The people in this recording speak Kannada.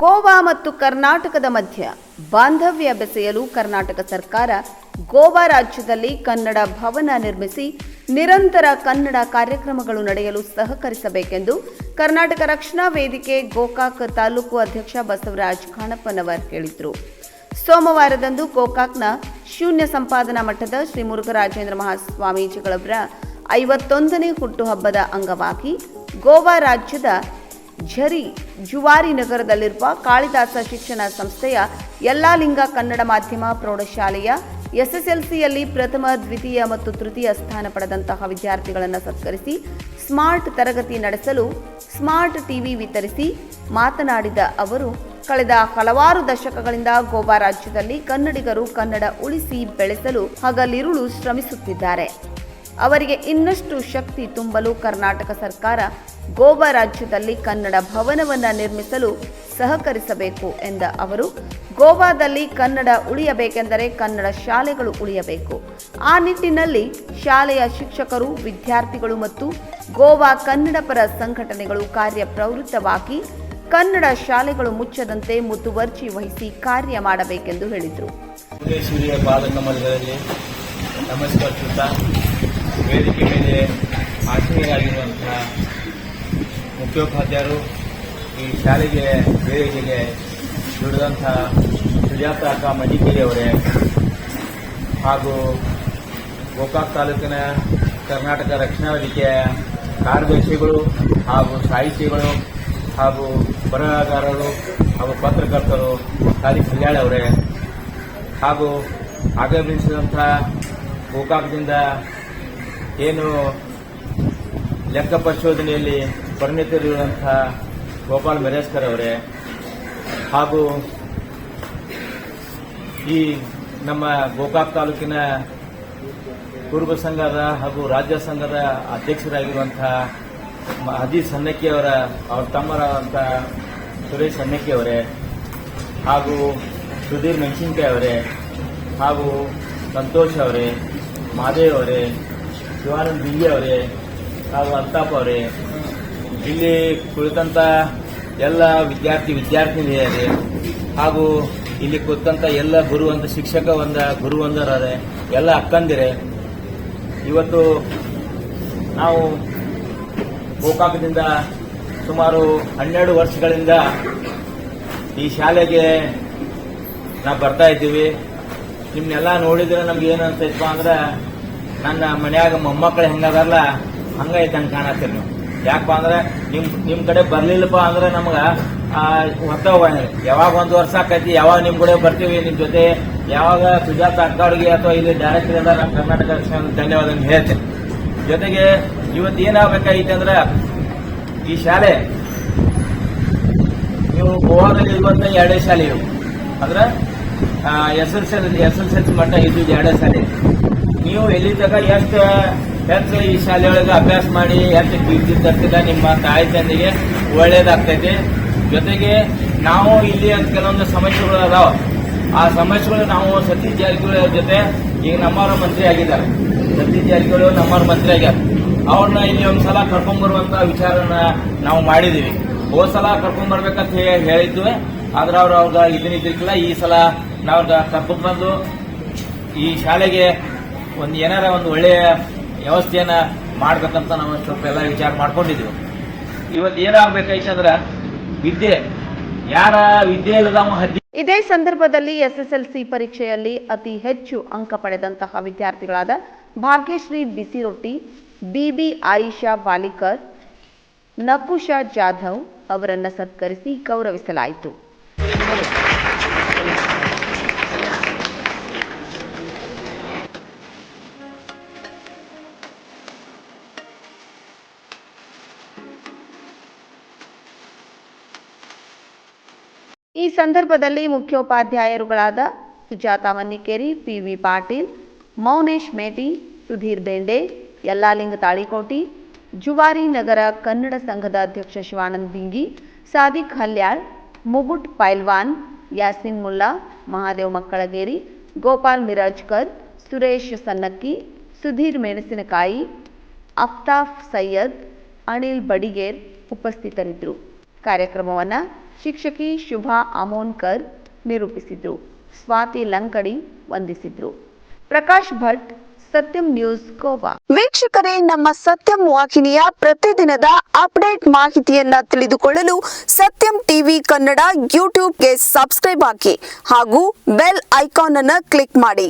ಗೋವಾ ಮತ್ತು ಕರ್ನಾಟಕದ ಮಧ್ಯ ಬಾಂಧವ್ಯ ಬೆಸೆಯಲು ಕರ್ನಾಟಕ ಸರ್ಕಾರ ಗೋವಾ ರಾಜ್ಯದಲ್ಲಿ ಕನ್ನಡ ಭವನ ನಿರ್ಮಿಸಿ ನಿರಂತರ ಕನ್ನಡ ಕಾರ್ಯಕ್ರಮಗಳು ನಡೆಯಲು ಸಹಕರಿಸಬೇಕೆಂದು ಕರ್ನಾಟಕ ರಕ್ಷಣಾ ವೇದಿಕೆ ಗೋಕಾಕ್ ತಾಲೂಕು ಅಧ್ಯಕ್ಷ ಬಸವರಾಜ್ ಖಾಣಪ್ಪನವರ್ ಹೇಳಿದರು. ಸೋಮವಾರದಂದು ಗೋಕಾಕ್ನ ಶೂನ್ಯ ಸಂಪಾದನಾ ಮಠದ ಶ್ರೀ ಮುರುಘರಾಜೇಂದ್ರ ಮಹಾಸ್ವಾಮೀಜಿಗಳವರ 51ನೇ ಹುಟ್ಟುಹಬ್ಬದ ಅಂಗವಾಗಿ ಗೋವಾ ರಾಜ್ಯದ ಜುವಾರಿ ನಗರದಲ್ಲಿರುವ ಕಾಳಿದಾಸ ಶಿಕ್ಷಣ ಸಂಸ್ಥೆಯ ಯಲ್ಲಾಲಿಂಗ ಕನ್ನಡ ಮಾಧ್ಯಮ ಪ್ರೌಢಶಾಲೆಯ ಎಸ್ಎಸ್ಎಲ್ಸಿಯಲ್ಲಿ ಪ್ರಥಮ, ದ್ವಿತೀಯ ಮತ್ತು ತೃತೀಯ ಸ್ಥಾನ ಪಡೆದಂತಹ ವಿದ್ಯಾರ್ಥಿಗಳನ್ನು ಸತ್ಕರಿಸಿ ಸ್ಮಾರ್ಟ್ ತರಗತಿ ನಡೆಸಲು ಸ್ಮಾರ್ಟ್ ಟಿವಿ ವಿತರಿಸಿ ಮಾತನಾಡಿದ ಅವರು, ಕಳೆದ ಹಲವಾರು ದಶಕಗಳಿಂದ ಗೋವಾ ರಾಜ್ಯದಲ್ಲಿ ಕನ್ನಡಿಗರು ಕನ್ನಡ ಉಳಿಸಿ ಬೆಳೆಸಲು ಹಗಲಿರುಳು ಶ್ರಮಿಸುತ್ತಿದ್ದಾರೆ. ಅವರಿಗೆ ಇನ್ನಷ್ಟು ಶಕ್ತಿ ತುಂಬಲು ಕರ್ನಾಟಕ ಸರ್ಕಾರ ಗೋವಾ ರಾಜ್ಯದಲ್ಲಿ ಕನ್ನಡ ಭವನವನ್ನು ನಿರ್ಮಿಸಲು ಸಹಕರಿಸಬೇಕು ಎಂದ ಅವರು, ಗೋವಾದಲ್ಲಿ ಕನ್ನಡ ಉಳಿಯಬೇಕೆಂದರೆ ಕನ್ನಡ ಶಾಲೆಗಳು ಉಳಿಯಬೇಕು. ಆ ನಿಟ್ಟಿನಲ್ಲಿ ಶಾಲೆಯ ಶಿಕ್ಷಕರು, ವಿದ್ಯಾರ್ಥಿಗಳು ಮತ್ತು ಗೋವಾ ಕನ್ನಡ ಪರ ಸಂಘಟನೆಗಳು ಕಾರ್ಯಪ್ರವೃತ್ತವಾಗಿ ಕನ್ನಡ ಶಾಲೆಗಳು ಮುಚ್ಚದಂತೆ ಮುತುವರ್ಜಿ ವಹಿಸಿ ಕಾರ್ಯ ಮಾಡಬೇಕೆಂದು ಹೇಳಿದರು. ವೇದಿಕೆ ಮೇಲೆ ಆಸೀನರಾಗಿರುವಂತಹ ಮುಖ್ಯೋಪಾಧ್ಯಾಯರು, ಈ ಶಾಲೆಗೆ ವೇದಿಕೆಗೆ ದುಡಿದಂತಹ ಸುಜಾತ ಅಕ್ಕ ಮಡಿಕೇರಿ ಅವರೇ, ಹಾಗೂ ಗೋಕಾಕ್ ತಾಲೂಕಿನ ಕರ್ನಾಟಕ ರಕ್ಷಣಾ ವೇದಿಕೆಯ ಕಾರ್ಯದರ್ಶಿಗಳು ಹಾಗೂ ಸಾಹಿತಿಗಳು ಹಾಗೂ ಬರಹಗಾರರು ಹಾಗೂ ಪತ್ರಕರ್ತರು ಕಾಲಿ ಕಲ್ಯಾಣ ಅವರೇ, ಹಾಗೂ ಆಗಮಿಸಿದಂತಹ ಗೋಕಾಕ್ದಿಂದ ಏನು ಲೆಕ್ಕ ಪರಿಶೋಧನೆಯಲ್ಲಿ ಪರಿಣಿತರಿರುವಂತಹ ಗೋಪಾಲ್ ಮೆರೇಸ್ಕರ್ ಅವರೇ, ಹಾಗೂ ಈ ನಮ್ಮ ಗೋಕಾಕ್ ತಾಲೂಕಿನ ಪೂರ್ವ ಸಂಘದ ಹಾಗೂ ರಾಜ್ಯ ಸಂಘದ ಅಧ್ಯಕ್ಷರಾಗಿರುವಂತಹ ಅಜೀಜ್ ಸನ್ನಕ್ಕಿ ಅವರ ತಮ್ಮರಾದಂತಹ ಸುರೇಶ್ ಸನ್ನಕ್ಕಿ ಅವರೇ, ಹಾಗೂ ಸುಧೀರ್ ಮೆಣಸಿನ್ಕಾಯಿ ಅವರೇ, ಹಾಗೂ ಸಂತೋಷ್ ಅವರೇ, ಮಾದೇವ್ ಅವರೇ, ಶಿವಾನಂದ್ ಬಿಂಗಿ ಅವರೇ, ಹಾಗೂ ಅಲ್ತಾಫ್ ಅವರೇ, ಇಲ್ಲಿ ಕುಳಿತಂತ ಎಲ್ಲ ವಿದ್ಯಾರ್ಥಿನಿಯರೇ, ಹಾಗೂ ಇಲ್ಲಿ ಕುಳಿತಂತ ಎಲ್ಲ ಗುರುವಂದರೇ, ಎಲ್ಲ ಅಕ್ಕಂದಿರೇ, ಇವತ್ತು ನಾವು ಗೋಕಾಕದಿಂದ ಸುಮಾರು 12 ವರ್ಷಗಳಿಂದ ಈ ಶಾಲೆಗೆ ನಾವು ಬರ್ತಾ ಇದ್ದೀವಿ. ನಿಮ್ನೆಲ್ಲ ನೋಡಿದ್ರೆ ನಮ್ಗೆ ಏನು ಅನ್ಸೈತಪ್ಪ ಅಂದ್ರೆ, ನನ್ನ ಮನ್ಯಾಗ ಮೊಮ್ಮಕ್ಕಳು ಹೆಂಗದಾರಲ್ಲ ಹಂಗೈತಂಗೆ ಕಾಣತ್ತೀರಿ ನೀವು. ಯಾಕಪ್ಪ ಅಂದ್ರೆ ನಿಮ್ ಕಡೆ ಬರ್ಲಿಲ್ಲಪ್ಪ ಅಂದ್ರೆ ನಮ್ಗ ಯಾವಾಗ 1 ವರ್ಷ ಆಕೈತಿ, ಯಾವಾಗ ನಿಮ್ ಕಡೆ ಬರ್ತೀವಿ, ನಿಮ್ ಜೊತೆ ಯಾವಾಗ ಸುಜಾತ ಅಕ್ಕವ್ರಿಗೆ ಅಥವಾ ಇಲ್ಲಿ ಡೈರೆಕ್ಟರ್ ಎಲ್ಲ ನಮ್ಮ ಕರ್ನಾಟಕ ಧನ್ಯವಾದ ಹೇಳ್ತೇನೆ. ಜೊತೆಗೆ ಇವತ್ತು ಏನಾಗಬೇಕಾಗಿತ್ತು ಅಂದ್ರೆ, ಈ ಶಾಲೆ ನೀವು ಗೋವಾದಲ್ಲಿ ಇರುವಂತ 2 ಶಾಲೆ ಇವು ಅಂದ್ರೆ ಎಸ್ ಮಟ್ಟ ಇದು 2 ಶಾಲೆ. ನೀವು ಎಲ್ಲಿ ತನಕ ಹೆಚ್ಚು ಈ ಶಾಲೆಯೊಳಗೆ ಅಭ್ಯಾಸ ಮಾಡಿ ಹೆಚ್ಚು ಕೀರ್ತಿ ತರ್ತಿಲ್ಲ, ನಿಮ್ಮ ತಾಯಿ ತಂದೆಗೆ ಒಳ್ಳೇದಾಗ್ತೈತಿ. ಜೊತೆಗೆ ನಾವು ಇಲ್ಲಿ ಕೆಲವೊಂದು ಸಮಸ್ಯೆಗಳು ಅದಾವ. ಆ ಸಮಸ್ಯೆಗಳು ನಾವು ಸತೀಶ್ ಜಾರಕಿಹೊಳಿ ಅವ್ರ ಜೊತೆ ಈಗ ನಮ್ಮವರ ಮಂತ್ರಿ ಆಗಿದ್ದಾರೆ. ಸತೀಶ್ ಜಾರಕಿಹೊಳಿ ಅವರು ನಮ್ಮವ್ರ ಮಂತ್ರಿ ಆಗ್ಯಾರ. ಅವ್ರನ್ನ ಇಲ್ಲಿ ಒಂದ್ಸಲ ಕರ್ಕೊಂಡ್ಬರುವಂತ ವಿಚಾರನ ನಾವು ಮಾಡಿದೀವಿ. ಹೋದ ಸಲ ಕರ್ಕೊಂಡ್ಬರ್ಬೇಕಂತ ಹೇಳಿದ್ವಿ, ಆದ್ರೆ ಅವ್ರ ಇದನ್ನಿದ್ದಿಲ್ಲ. ಈ ಸಲ ನಾವು ಕರ್ಕೊಂಡ್ಬಂದು ಈ ಶಾಲೆಗೆ ಏನಾರ ಒಂದು ಒಳ್ಳೆಯ ವ್ಯವಸ್ಥೆಯನ್ನ ಮಾಡ್ಬೇಕಂತ ನಾವು ಸ್ವಲ್ಪ ಎಲ್ಲ ವಿಚಾರ ಮಾಡ್ಕೊಂಡಿದ್ವಿ. ಇವತ್ತು ಏನಾಗಬೇಕಾಯ್ತಂದ್ರ ವಿದ್ಯೆ ಇದೇ ಸಂದರ್ಭದಲ್ಲಿ ಎಸ್ಎಸ್ಎಲ್ಸಿ ಪರೀಕ್ಷೆಯಲ್ಲಿ ಅತಿ ಹೆಚ್ಚು ಅಂಕ ಪಡೆದಂತಹ ವಿದ್ಯಾರ್ಥಿಗಳಾದ ಭಾಗ್ಯಶ್ರೀ ಬಿಸಿರೊಟ್ಟಿ, ಬಿಬಿ ಆಯಿಷಾ ವಾಲಿಕರ್, ನಕುಷಾ ಜಾಧವ್ ಅವರನ್ನು ಸತ್ಕರಿಸಿ ಗೌರವಿಸಲಾಯಿತು. ಈ ಸಂದರ್ಭದಲ್ಲಿ ಮುಖ್ಯೋಪಾಧ್ಯಾಯರುಗಳಾದ ಸುಜಾತ ಮನ್ನಿಕೇರಿ, ಪಿವಿ ಪಾಟೀಲ್, ಮೌನೇಶ್ ಮೇಟಿ, ಸುಧೀರ್ ಬೆಂಡೆ, ಯಲ್ಲಾಲಿಂಗ ತಾಳಿಕೋಟಿ, ಜುವಾರಿ ನಗರ ಕನ್ನಡ ಸಂಘದ ಅಧ್ಯಕ್ಷ ಶಿವಾನಂದ್ ಬಿಂಗಿ, ಸಾದಿಕ್ ಹಲ್ಯಾಳ್, ಮುಗುಟ್ ಪೈಲ್ವಾನ್, ಯಾಸಿನ್ ಮುಲ್ಲಾ, ಮಹಾದೇವ್ ಮಕ್ಕಳಗೇರಿ, ಗೋಪಾಲ್ ಮಿರಾಜ್ಕರ್, ಸುರೇಶ್ ಸನ್ನಕ್ಕಿ, ಸುಧೀರ್ ಮೆಣಸಿನಕಾಯಿ, ಅಫ್ತಾಫ್ ಸೈಯದ್, ಅನಿಲ್ ಬಡಿಗೇರ್ ಉಪಸ್ಥಿತರಿದ್ದರು. ಕಾರ್ಯಕ್ರಮವನ್ನು ಶಿಕ್ಷಕಿ ಶುಭಾ ಅಮೋನ್ಕರ್ ನಿರೂಪಿಸಿದ್ರು. ಸ್ವಾತಿ ಲಂಕಡಿ ವಂದಿಸಿದ್ರು. ಪ್ರಕಾಶ್ ಭಟ್, ಸತ್ಯಂ ನ್ಯೂಸ್, ಗೋವಾ. ವೀಕ್ಷಕರೇ, ನಮ್ಮ ಸತ್ಯಂ ವಾಹಿನಿಯ ಪ್ರತಿದಿನದ ಅಪ್ಡೇಟ್ ಮಾಹಿತಿಯನ್ನ ತಿಳಿದುಕೊಳ್ಳಲು ಸತ್ಯಂ ಟಿವಿ ಕನ್ನಡ ಯೂಟ್ಯೂಬ್ಗೆ ಸಬ್ಸ್ಕ್ರೈಬ್ ಆಗಿ ಹಾಗೂ ಬೆಲ್ ಐಕಾನ್ ಅನ್ನು ಕ್ಲಿಕ್ ಮಾಡಿ.